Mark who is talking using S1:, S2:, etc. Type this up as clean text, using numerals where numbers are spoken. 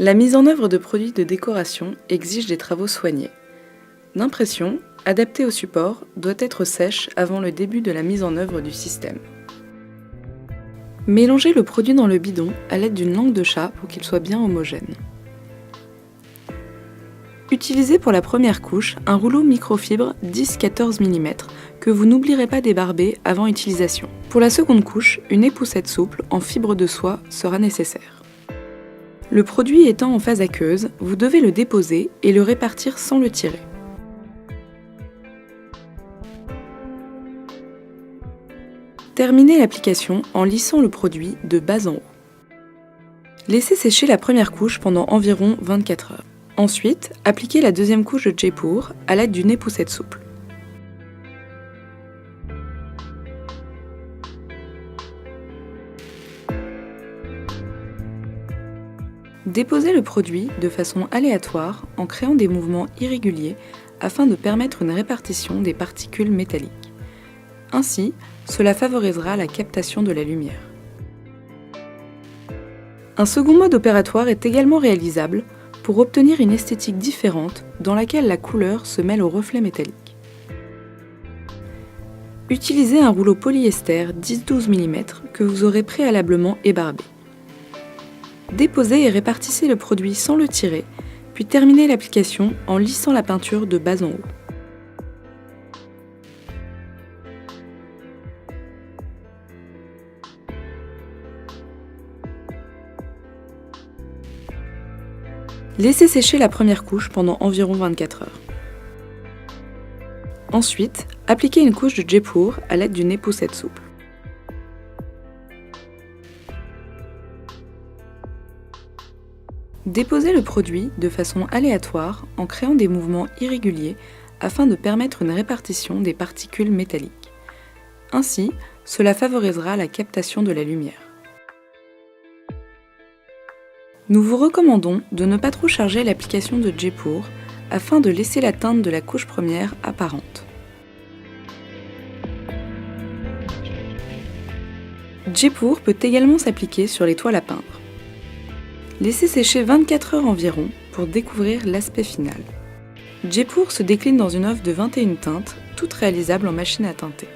S1: La mise en œuvre de produits de décoration exige des travaux soignés. L'impression, adaptée au support, doit être sèche avant le début de la mise en œuvre du système. Mélangez le produit dans le bidon à l'aide d'une langue de chat pour qu'il soit bien homogène. Utilisez pour la première couche un rouleau microfibre 10-14 mm que vous n'oublierez pas d'ébarber avant utilisation. Pour la seconde couche, une époussette souple en fibre de soie sera nécessaire. Le produit étant en phase aqueuse, vous devez le déposer et le répartir sans le tirer. Terminez l'application en lissant le produit de bas en haut. Laissez sécher la première couche pendant environ 24 heures. Ensuite, appliquez la deuxième couche de J-Pour à l'aide d'une époussette souple. Déposez le produit de façon aléatoire en créant des mouvements irréguliers afin de permettre une répartition des particules métalliques. Ainsi, cela favorisera la captation de la lumière. Un second mode opératoire est également réalisable pour obtenir une esthétique différente dans laquelle la couleur se mêle au reflet métallique. Utilisez un rouleau polyester 10-12 mm que vous aurez préalablement ébarbé. Déposez et répartissez le produit sans le tirer, puis terminez l'application en lissant la peinture de bas en haut. Laissez sécher la première couche pendant environ 24 heures. Ensuite, appliquez une couche de J-Pour à l'aide d'une époussette souple. Déposez le produit de façon aléatoire en créant des mouvements irréguliers afin de permettre une répartition des particules métalliques. Ainsi, cela favorisera la captation de la lumière. Nous vous recommandons de ne pas trop charger l'application de J-Pour afin de laisser la teinte de la couche première apparente. J-Pour peut également s'appliquer sur les toiles à peindre. Laissez sécher 24 heures environ pour découvrir l'aspect final. J-Pour se décline dans une offre de 21 teintes, toutes réalisables en machine à teinter.